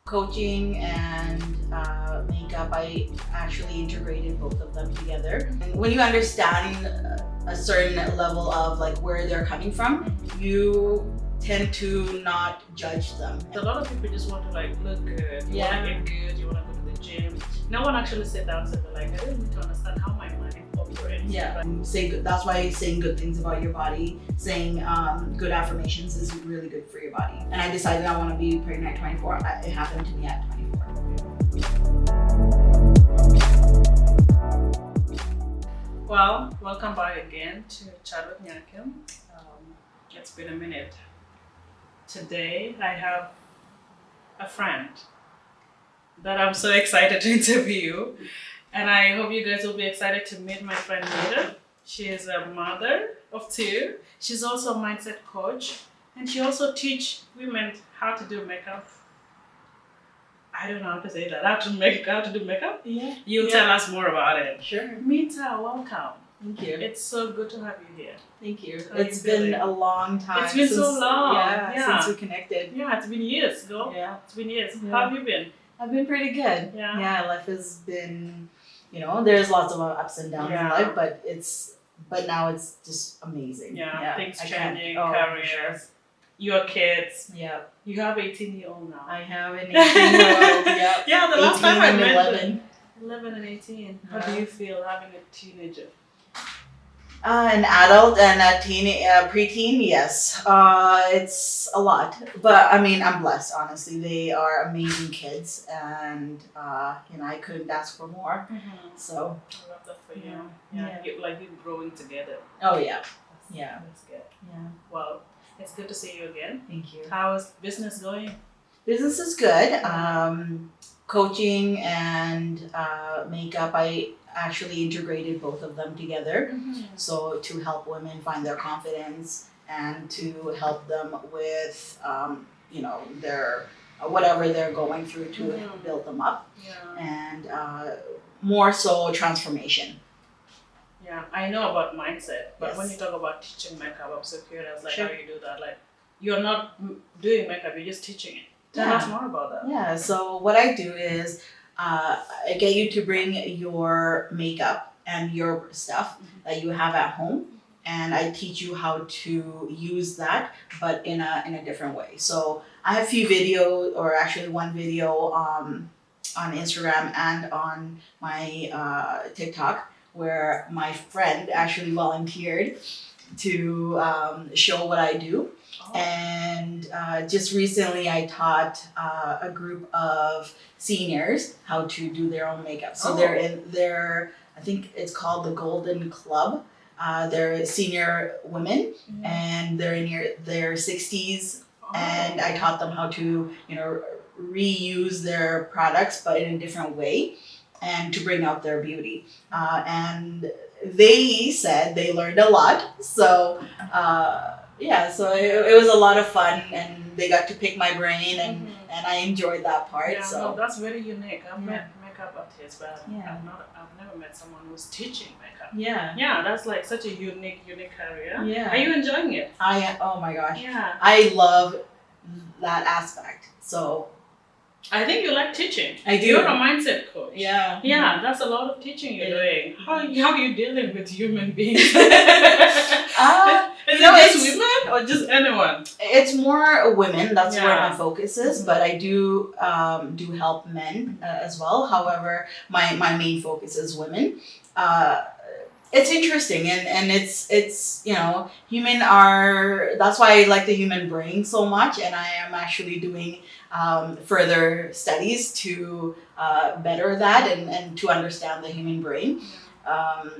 Coaching and makeup, I actually integrated both of them together. And when you understand a certain level of like where they're coming from, you tend to not judge them. A lot of people just want to like look good, you want to get good, you want to go to the gym. No one actually sit down and say like, I really need to understand how my mind operates. Yeah, that's why saying good things about your body, saying good affirmations is really good for your body. And I decided I want to be pregnant at 24. It happened to me at 24. Well, welcome back again to Chat with Nyakim. It's been a minute. Today I have a friend that I'm so excited to interview, and I hope you guys will be excited to meet my friend later. She is a mother of two. She's also a mindset coach, and she also teaches women how to do makeup. I don't know how to say that. How to do makeup? Yeah. You'll tell us more about it. Sure. Mita, welcome. Thank you. It's so good to have you here. Thank you. How It's you been feeling? a long time. It's been so long. Yeah, since we connected. Yeah, it's been years, girl. Yeah. It's been years. Yeah. How have you been? I've been pretty good. Yeah. Yeah, life has been, there's lots of ups and downs in Yeah. life, but now it's just amazing. Yeah, things I can't- changing, oh, for careers, sure. your kids. Yeah. You have 18-year-old now. I have an 18-year-old. Yep. Yeah, the last 18 time I and met 11. 11 and 18. How Yeah. do you feel having a teenager? An adult and a preteen, yes. It's a lot, but I mean, I'm blessed. Honestly, they are amazing kids, and I couldn't ask for more. So, I love that for you. Yeah. Yeah, you, like you growing together. oh yeah, That's, Yeah. That's good. yeah. Well, it's good to see you again. Thank you. How is business going? Business is good. Coaching and makeup, I actually integrated both of them together. So to help women find their confidence and to help them with, their whatever they're going through to Mhm. build them up, Yeah. and more so transformation. Yeah, I know about mindset, but Yes. when you talk about teaching makeup, I'm so curious, like Sure. how you do that. Like, you're not doing makeup, you're just teaching it. Tell Yeah. us more about that. Yeah. So what I do is I get you to bring your makeup and your stuff that you have at home, and I teach you how to use that, but in a different way. So I have a few videos, or actually one video on Instagram and on my TikTok, where my friend actually volunteered to show what I do. Oh. And just recently, I taught a group of seniors how to do their own makeup. So Oh. they're in their, I think it's called the Golden Club. They're senior women, and they're in their 60s. And I taught them how to, reuse their products, but in a different way, and to bring out their beauty. And they said they learned a lot. So. So it was a lot of fun, and they got to pick my brain, and I enjoyed that part. Yeah, so no, that's very unique. I've Yeah. met makeup artists, but Yeah. I've never met someone who's teaching makeup. yeah, Yeah, that's like such a unique career. Yeah. Are you enjoying it? oh my gosh, Yeah. I love that aspect. So I think you like teaching. I do. You're a mindset coach. yeah, Yeah, that's a lot of teaching you're Yeah. doing. How are you dealing with human beings? Is No, it just it's- women or just anyone? It's more women. That's where Yeah. my focus is, but I do help men as well. However, my main focus is women. It's interesting, and it's human are, that's why I like the human brain so much, and I am actually doing further studies to better that and to understand the human brain.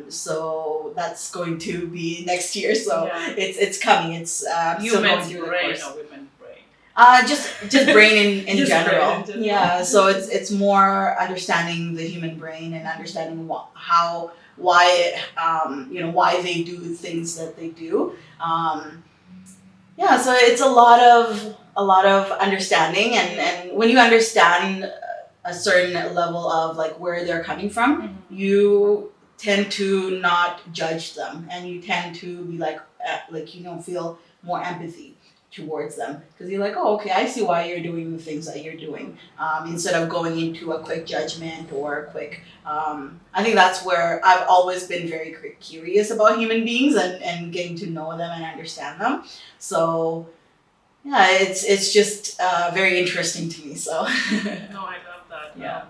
So that's going to be next year. So Yeah. it's coming. It's still going Human's through the brain course. or women's brain? Just brain in Just brain general. in general. Yeah. So it's more understanding the human brain and understanding why they do things that they do. So it's a lot of understanding, and when you understand a certain level of like where they're coming from, you tend to not judge them, and you tend to be like feel more empathy towards them, because you're like, oh, okay, I see why you're doing the things that you're doing, instead of going into a quick judgment or a quick. I think that's where I've always been very curious about human beings and getting to know them and understand them. So yeah, it's just very interesting to me. So No, I love that. Yeah.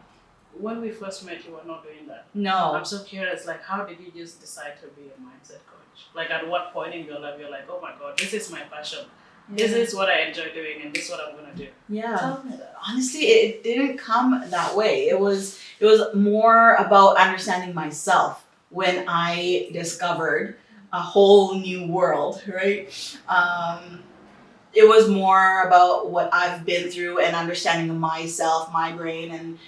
When we first met, you were not doing that. no, I'm so curious, like, how did you just decide to be a mindset coach? Like, at what point in your life you're like, oh my God, this is my passion. This is what I enjoy doing, and this is what I'm gonna do. yeah. Tell me that. Honestly, it didn't come that way. It was more about understanding myself when I discovered a whole new world, right? It was more about what I've been through and understanding myself, my brain, and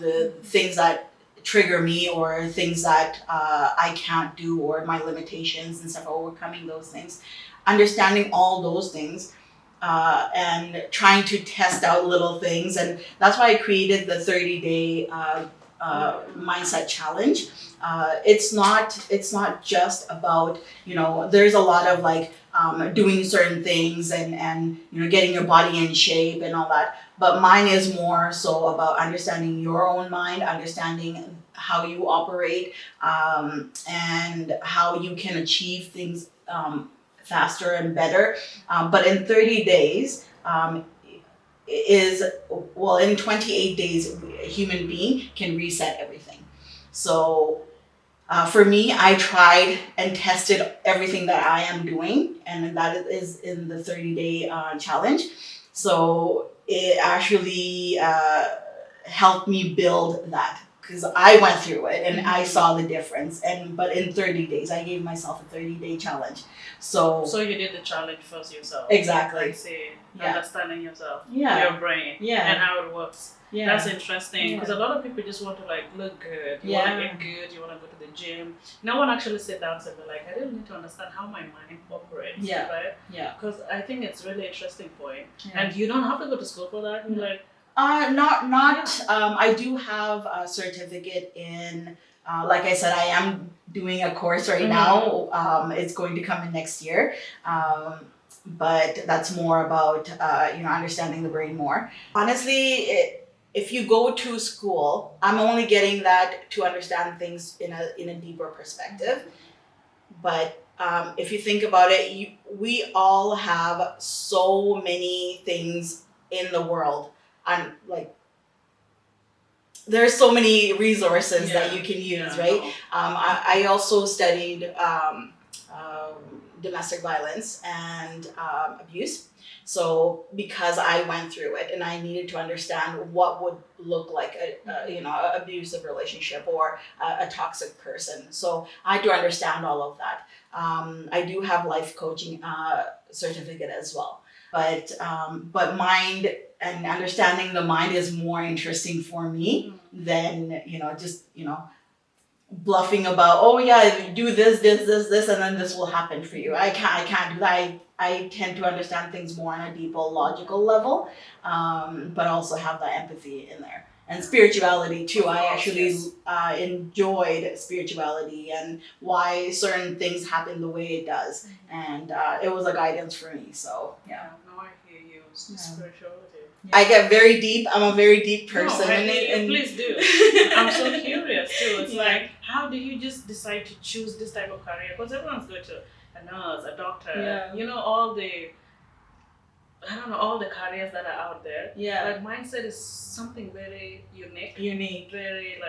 the things that trigger me or things that I can't do or my limitations and stuff. Overcoming those things, understanding all those things, and trying to test out little things, and that's why I created the 30-day mindset challenge. It's not just about there's a lot of like doing certain things and getting your body in shape and all that, but mine is more so about understanding your own mind, understanding how you operate, and how you can achieve things faster and better, but in 30 days, in 28 days a human being can reset everything. So for me, I tried and tested everything that I am doing, and that is in the 30-day challenge. So it actually helped me build that, because I went through it and I saw the difference. But in 30 days, I gave myself a 30-day challenge. So you did the challenge first yourself. Exactly. I see. Yeah. Understanding yourself, Yeah. your brain, Yeah. and how it works. Yeah. That's interesting, because a lot of people just want to like look good. You want to Yeah. get good. You want to go to the gym. No one actually sit down and be like, I really need to understand how my mind operates. Yeah. Right. Yeah. Because I think it's really interesting point, Yeah. and you don't have to go to school for that. You're like, not. I do have a certificate in. Like I said, I am doing a course right now. It's going to come in next year. But that's more about understanding the brain more. Honestly, if you go to school, I'm only getting that to understand things in a deeper perspective. But if you think about it, we all have so many things in the world, and like there's so many resources that you can use, right? No. I also studied domestic violence and abuse. So because I went through it and I needed to understand what would look like a abusive relationship or a toxic person, so I had to understand all of that. I do have life coaching certificate as well, but mind and understanding the mind is more interesting for me than just bluffing about, oh yeah, do this and then this will happen for you. I can't do that. I tend to understand things more on a deeper logical level, but also have that empathy in there. And spirituality too. I actually enjoyed spirituality and why certain things happen the way it does, and it was a guidance for me. So yeah. No, I hear you. Spirituality. I get very deep. I'm a very deep person. No, and please do. I'm so curious too. It's like, how do you just decide to choose this type of career? Because everyone's going to a nurse, a doctor, all the, all the careers that are out there. Yeah. Like mindset is something very unique. Very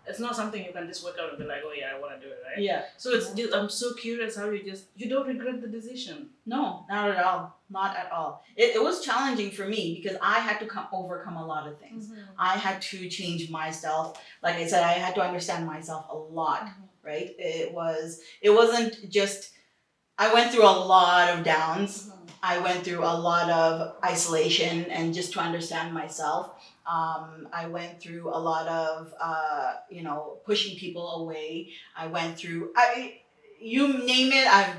it's not something you can just work out and be like, oh yeah, I want to do it, right? Yeah. So it's just, I'm so curious how you don't regret the decision. No, not at all. Not at all. It was challenging for me because I had to overcome a lot of things. I had to change myself. Like I said, I had to understand myself a lot, right? It wasn't just, I went through a lot of downs. I went through a lot of isolation and just to understand myself. I went through a lot of, pushing people away. I went through, you name it, I've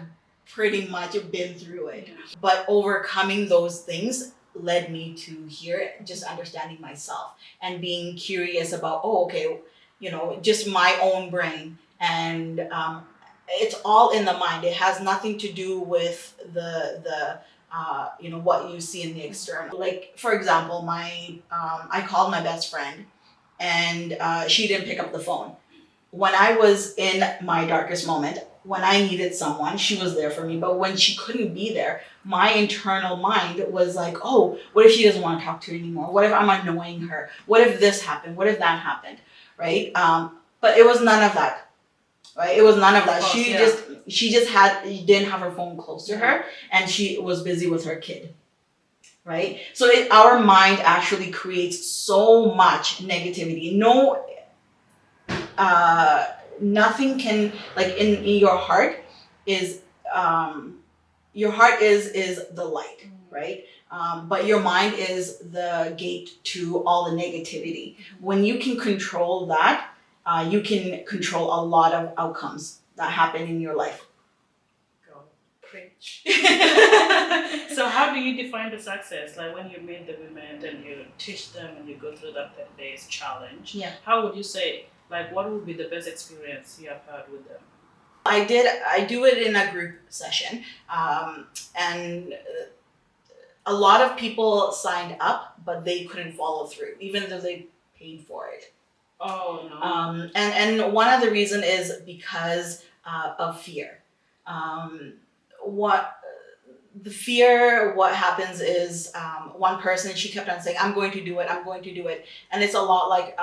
pretty much been through it. But overcoming those things led me to here, just understanding myself and being curious about, just my own brain and it's all in the mind. It has nothing to do with the what you see in the external. Like for example, I called my best friend, and she didn't pick up the phone. When I was in my darkest moment, when I needed someone, she was there for me. But when she couldn't be there, my internal mind was like, oh, what if she doesn't want to talk to me anymore? What if I'm annoying her? What if this happened? What if that happened? Right? But it was none of that. Right? It was none of that. Of course, She yeah. just didn't have her phone close to her, and she was busy with her kid. Right? So our mind actually creates so much negativity. No, nothing can, like in your heart is your heart is the light, right? But your mind is the gate to all the negativity. When you can control that, you can control a lot of outcomes that happen in your life. Go preach. So how do you define the success? Like when you meet the women and you teach them and you go through that 10 days challenge, Yeah. how would you say, like what would be the best experience you have had with them? I do it in a group session, and a lot of people signed up, but they couldn't follow through, even though they paid for it. Oh no. And one of the reason is because of fear. What the fear? What happens is one person, she kept on saying, "I'm going to do it. I'm going to do it," and it's a lot like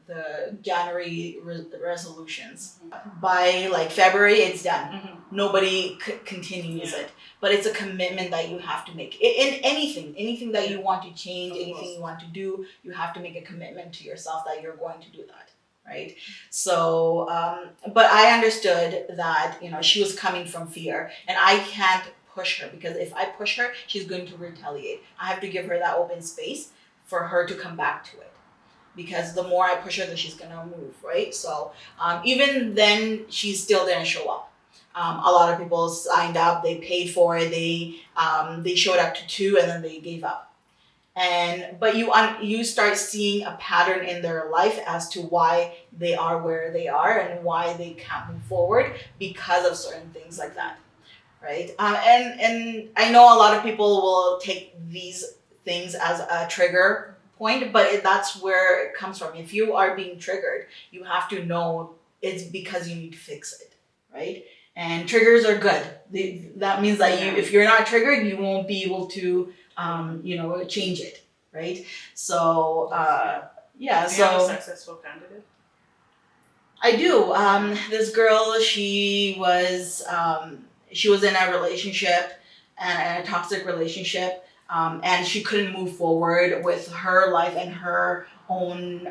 the January resolutions. By like February, it's done. Nobody continues it, but it's a commitment that you have to make in anything that you want to change, anything you want to do. You have to make a commitment to yourself that you're going to do that, right? So but I understood that she was coming from fear, and I can't push her, because if I push her, she's going to retaliate. I have to give her that open space for her to come back to it, because the more I push her, then she's gonna move, right? So even then, she still didn't show up. A lot of people signed up, they paid for it, they showed up to 2, and then they gave up. But you start seeing a pattern in their life as to why they are where they are and why they can't move forward because of certain things like that, right? And I know a lot of people will take these things as a trigger point, but that's where it comes from. If you are being triggered, you have to know it's because you need to fix it, right? And triggers are good. That means that if you're not triggered, you won't be able to change it, right? So Do you have a successful candidate? I do. This girl, she was in a relationship, and a toxic relationship, and she couldn't move forward with her life and her own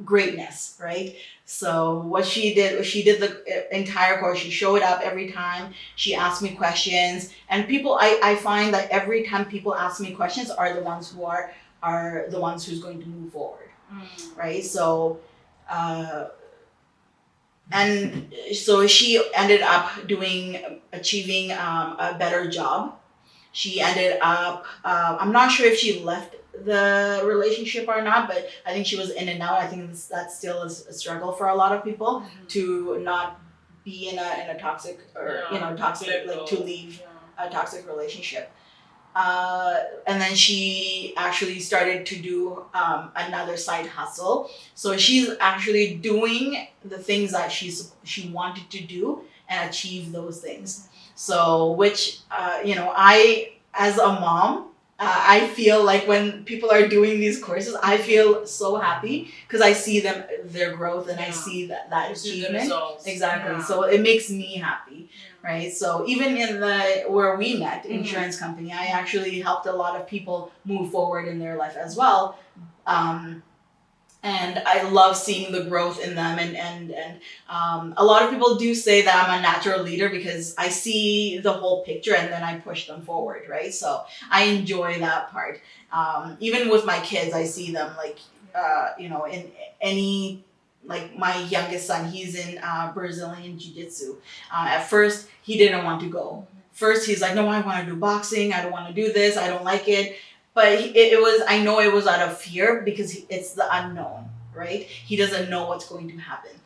greatness, right? So what she did the entire course. She showed up every time. She asked me questions, and I find that every time people ask me questions are the ones who are the ones who's going to move forward, right? So. And so she ended up achieving a better job. She ended up, I'm not sure if she left the relationship or not, but I think she was in and out. I think that still is a struggle for a lot of people to not be in a toxic or, toxic, like to leave a toxic relationship. And then she actually started to do another side hustle. So she's actually doing the things that she wanted to do and achieve those things. So which I, as a mom, I feel like when people are doing these courses, I feel so happy because I see their growth, and I see that achievement. Exactly. Yeah. So it makes me happy. Right. So even in where we met, insurance company, I actually helped a lot of people move forward in their life as well. And I love seeing the growth in them. And a lot of people do say that I'm a natural leader because I see the whole picture and then I push them forward. Right. So I enjoy that part. Even with my kids, I see them in any. Like my youngest son, he's in Brazilian Jiu-Jitsu. At first, he didn't want to go. First, he's like, no, I want to do boxing. I don't want to do this. I don't like it. But I know it was out of fear because it's the unknown, right? He doesn't know what's going to happen.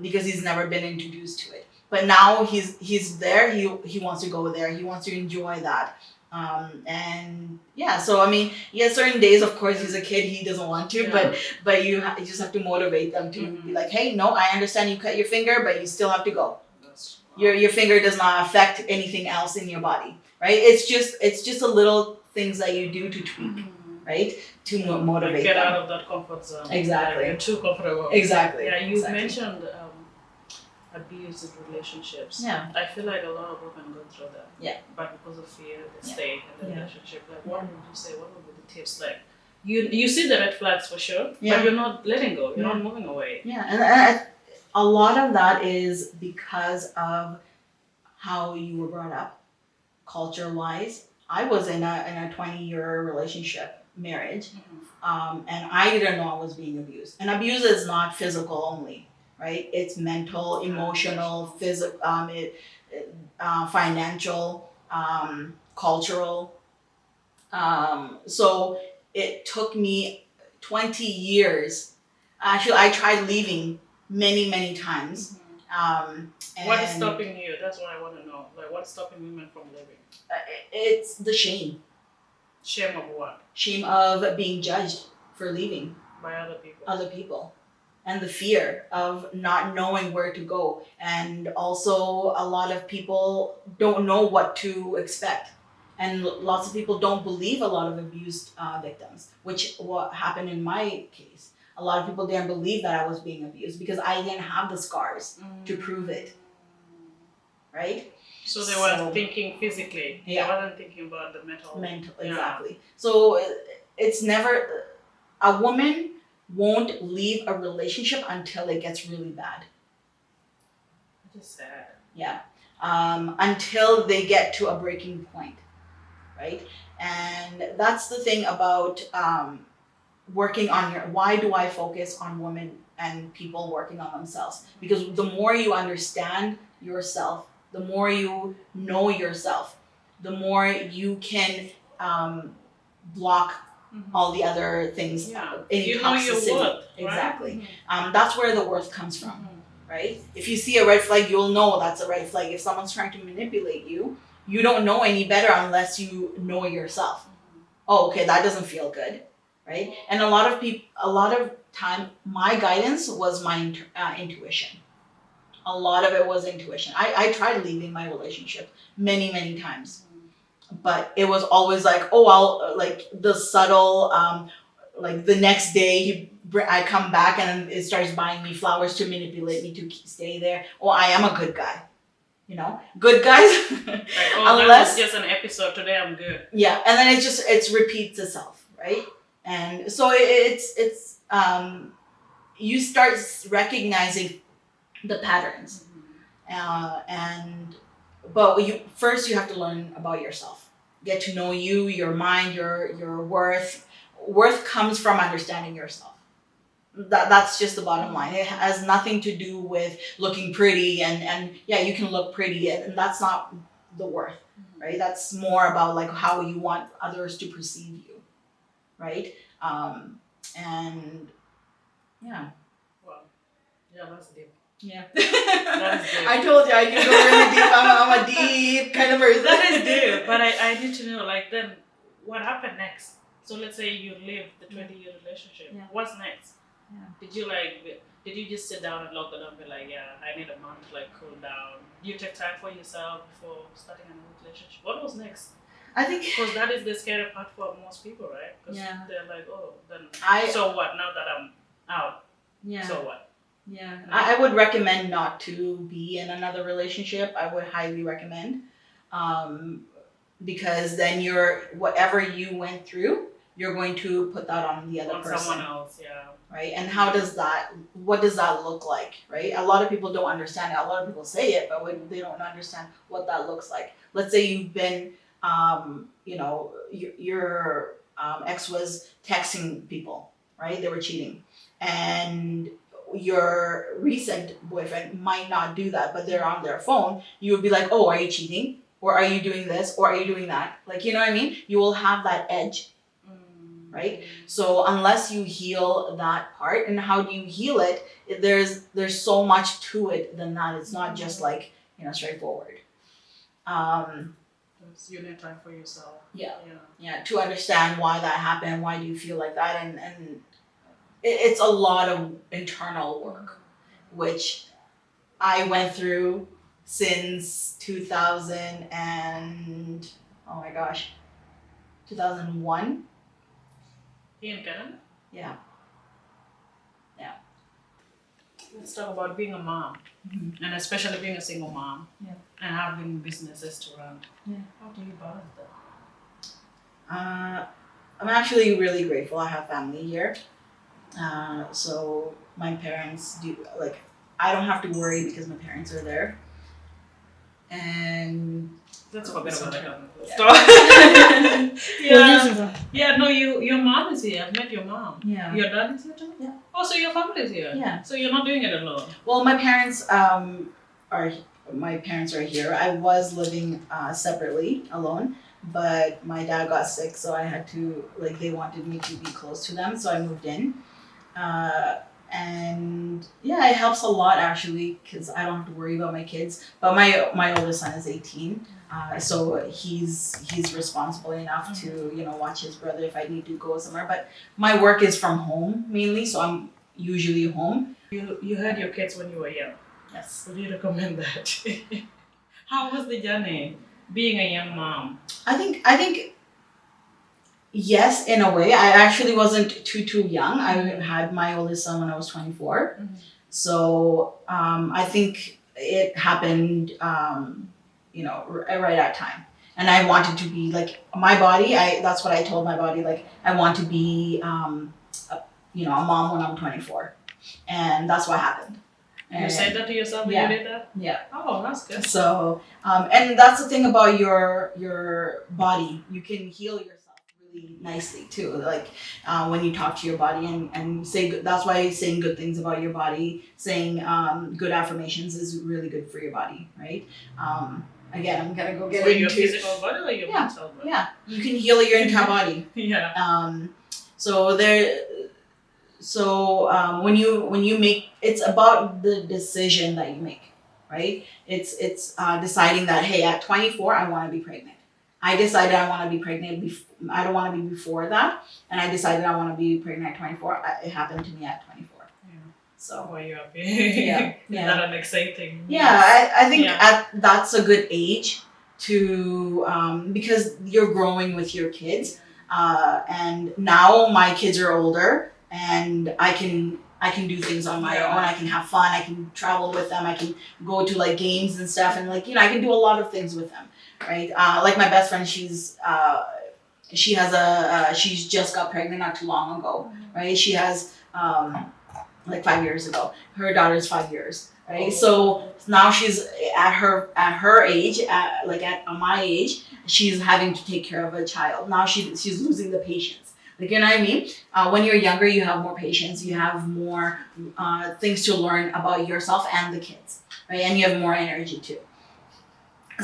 because he's never been introduced to it. But now he's there. He wants to go there. He wants to enjoy that. And yeah, so I mean, yeah, certain days, of course, he's a kid. He doesn't want to, but you just have to motivate them to be like, hey, no, I understand you cut your finger, but you still have to go. Your finger does not affect anything else in your body, right? It's just a little things that you do to tweak, right? To motivate get them. out of that comfort zone. Exactly. You're too comfortable. Exactly. Yeah, you exactly. mentioned abuse in relationships. Yeah. I feel like a lot of women go through that. Yeah. But because of fear, they stay in the Yeah. relationship. Like, what would you say? What would be the tips? Like, you see the red flags for sure, Yeah. but you're not letting go. You're not moving away. Yeah, and a lot of that is because of how you were brought up, culture-wise. I was in a 20-year relationship, marriage, and I didn't know I was being abused. And abuse is not physical only, right? It's mental, emotional, physical, financial, cultural. So it took me 20 years. Actually, I tried leaving many times. What is stopping you? That's what I want to know. Like, what's stopping women from leaving? It's the shame. Shame of what? Shame of being judged for leaving. By other people. Other people. And the fear of not knowing where to go. And also, a lot of people don't know what to expect. And lots of people don't believe a lot of abused victims, which what happened in my case. A lot of people didn't believe that I was being abused because I didn't have the scars to prove it. Right? So they were thinking physically. Yeah. They wasn't thinking about the mental. Exactly. So it's never, a woman won't leave a relationship until it gets really bad. It's sad. Yeah. Until they get to a breaking point. Right? And that's the thing about working on why do I focus on women and people working on themselves? Because the more you understand yourself, the more you know yourself, the more you can block all the other things. You know your worth. Right? Exactly. That's where the worth comes from, right? If you see a red flag, you'll know that's a red flag. If someone's trying to manipulate you, you don't know any better unless you know yourself. Oh, okay, that doesn't feel good, right? And a lot of time, my guidance was my intuition. A lot of it was intuition. I tried leaving my relationship many times, but it was always like, oh, I'll like the subtle, like the next day I come back and it starts buying me flowers to manipulate me to stay there. Oh, I am a good guy. You know, good guys. Like, oh, unless that was just an episode. Today I'm good. Yeah, and then it repeats itself, right? And so it's you start recognizing the patterns, but you have to learn about yourself, get to know you, your mind, your worth. Worth comes from understanding yourself. That's just the bottom line. It has nothing to do with looking pretty and yeah, you can look pretty and that's not the worth, right? That's more about like how you want others to perceive you, right? And yeah. Wow. Yeah, that's deep. Yeah. That is deep. I told you I can go really deep. I'm a deep kind of person. That is deep. But I need to know, like, then what happened next? So let's say you live the 20-year relationship. Yeah. What's next? Yeah. Did you just sit down and lock it up and be like, yeah, I need a month to like cool down? You take time for yourself before starting a new relationship. What was next? I think because that is the scary part for most people, right? Because they're like, oh, then so what? Now that I'm out, so what? Yeah, I would recommend not to be in another relationship. I would highly recommend, because then whatever you went through, you're going to put that on the other person. Someone else, yeah. Right? And what does that look like, right? A lot of people don't understand it. A lot of people say it, but they don't understand what that looks like. Let's say you've been, your ex was texting people, right? They were cheating. And your recent boyfriend might not do that, but they're on their phone. You would be like, oh, are you cheating? Or are you doing this? Or are you doing that? Like, you know what I mean? You will have that edge. right? So unless you heal that part, and how do you heal it? There's so much to it than that. It's not just like, straightforward. You need time for yourself. Yeah. Yeah. Yeah, to understand why that happened, why do you feel like that, and it's a lot of internal work, which I went through since 2000 and oh my gosh, 2001. Here in Canada? Yeah. Let's talk about being a mom, and especially being a single mom, Yeah. and having businesses to run. Yeah. How do you balance that? I'm actually really grateful I have family here. So my parents do, like, I don't have to worry because my parents are there. And Let's forget about that. Yeah. Yeah, no, your mom is here. I've met your mom. Yeah. Your dad is here too? Yeah. Oh, so your family is here? Yeah. So you're not doing it alone? Well, my parents are here. I was living separately, alone, but my dad got sick, so I had to, like, they wanted me to be close to them, so I moved in. And yeah, it helps a lot actually because I don't have to worry about my kids. But my oldest son is 18, so he's responsible enough to watch his brother if I need to go somewhere. But my work is from home mainly, so I'm usually home. You had your kids when you were young. Yes. Would you recommend that? How was the journey being a young mom? I think yes, in a way. I actually wasn't too young. I had my oldest son when I was 24. So I think it happened, right at time. And I wanted to be like my body. That's what I told my body. Like I want to be, a mom when I'm 24, and that's what happened. You said that to yourself when you did that? Yeah. Oh, that's good. So, and that's the thing about your body. You can heal yourself really nicely too. Like when you talk to your body and say good, that's why saying good things about your body, saying good affirmations is really good for your body, right? Again, I'm gonna go get into your physical body or your mental body? Yeah, you can heal your entire body. Yeah. So when you make, it's about the decision that you make, right? It's deciding that, hey, at 24 I want to be pregnant. I decided I want to be pregnant. I don't want to be before that, and I decided I want to be pregnant at 24. It happened to me at 24. Yeah. So. Were you happy? Yeah. Is that an exciting? Yeah, I think that's a good age to because you're growing with your kids, and now my kids are older. And I can do things on my own. I can have fun. I can travel with them. I can go to like games and stuff, and I can do a lot of things with them, right? Like my best friend, she's just got pregnant not too long ago, right? She has like 5 years ago. Her daughter's 5 years, right? So now she's at her age, at my age, she's having to take care of a child. Now she's losing the patience. Like, you know what I mean? When you're younger, you have more patience. You have more things to learn about yourself and the kids, right? And you have more energy too.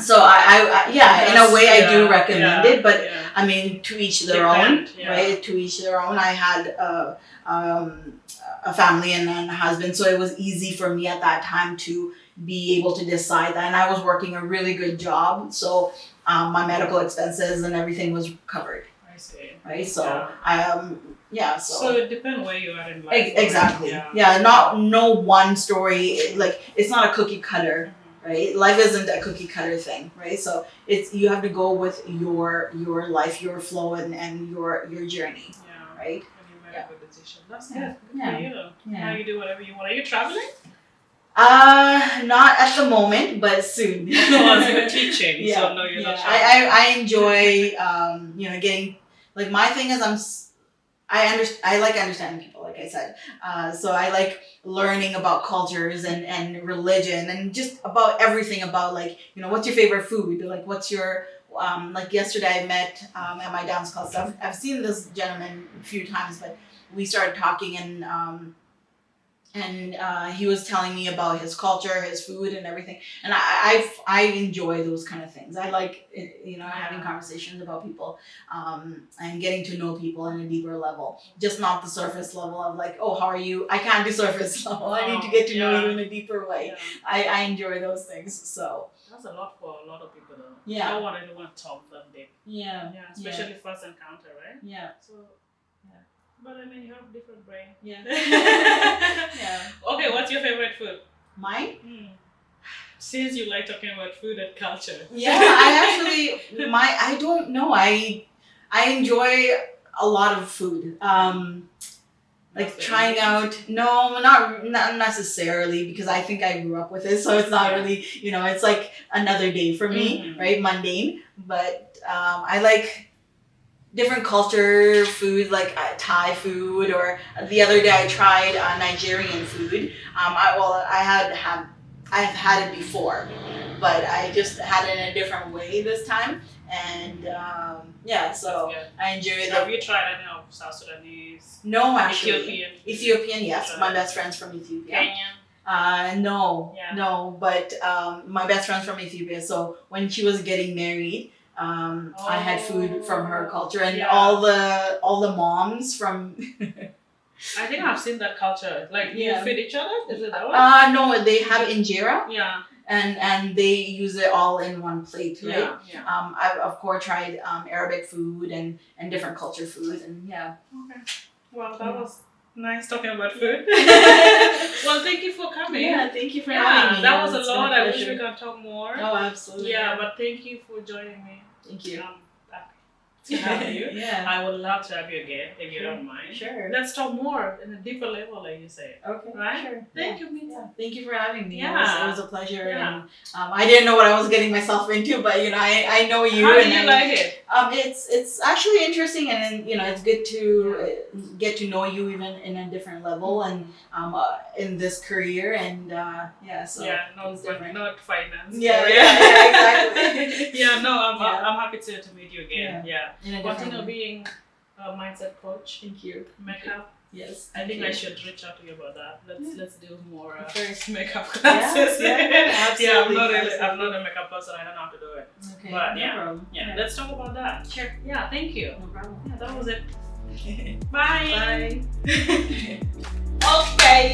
So in a way, I do recommend it. But I mean, to each their own, right? To each their own. I had a family and a husband, so it was easy for me at that time to be able to decide that. And I was working a really good job, so my medical expenses and everything was covered. Right, so So it depends where you are in life. Exactly. No one story. Like it's not a cookie cutter, right? Life isn't a cookie cutter thing, right? So you have to go with your life, your flow, and your journey. Yeah. Right. And you made a good decision. That's good. Yeah. For you. Now you do whatever you want. Are you traveling? Not at the moment, but soon. You're teaching, so no, you're not traveling. I enjoy getting. Like my thing is I like understanding people, like I said. So I like learning about cultures and religion and just about everything about what's your favorite food? Like what's your like yesterday I met at my dance class. I've seen this gentleman a few times, but we started talking and and he was telling me about his culture, his food, and everything. And I enjoy those kind of things. I like having conversations about people, and getting to know people on a deeper level, just not the surface level of like, oh, how are you? I can't do surface level. I need to get to know you in a deeper way. Yeah. I enjoy those things. So That's a lot for a lot of people though. Yeah. I don't want anyone to talk that deep. yeah, Especially first encounter, right? yeah, So, but I mean, you have different brain. yeah. Okay, what's your favorite food? Mine? Since you like talking about food and culture. Yeah, I actually I don't know. I enjoy a lot of food. Like trying out, no, not necessarily, because I think I grew up with it, so it's not really, it's like another day for me, right? Mundane. But I like different culture food, like Thai food, or the other day I tried Nigerian food. I've had it before, but I just had it in a different way this time, and so I enjoyed it. Have you tried any of South Sudanese? No, actually. Ethiopian, yes. My best friend's from Ethiopia. Kenyan? No, but my best friend's from Ethiopia. So when she was getting married, I had food from her culture, and all the moms from. I think I've seen that culture. Like you feed each other. Is it that way? No, they have injera. Yeah. And they use it all in one plate, right? Yeah. I've of course tried Arabic food and different culture foods, and Okay. Well, that was nice talking about food. Well, thank you for coming. Yeah, thank you for having me. That was a lot. I wish we could talk more. Oh, absolutely. Yeah, but thank you for joining me. Thank you. To have you. Yeah. I would love to have you again if you don't mind. Sure. Let's talk more in a deeper level, like you say. Okay. Right? Sure. Thank you, Mita. Yeah. Thank you for having me. Yeah. It was a pleasure. Yeah. And I didn't know what I was getting myself into, but I know you. How do you like it? It's actually interesting, and it's good to get to know you even in a different level, and in this career, and so it's different. Not finance. Yeah, exactly. I'm happy to meet you again. Yeah. Continue being a mindset coach. Thank you. Makeup. Yes. I think I should reach out to you about that. Let's do more makeup Yeah, classes. absolutely. I'm not a makeup person. I don't know how to do it. Okay. But no problem. Yeah. Let's talk about that. Sure. Yeah. Thank you. No problem. Yeah, that was it. Bye. Bye. Okay.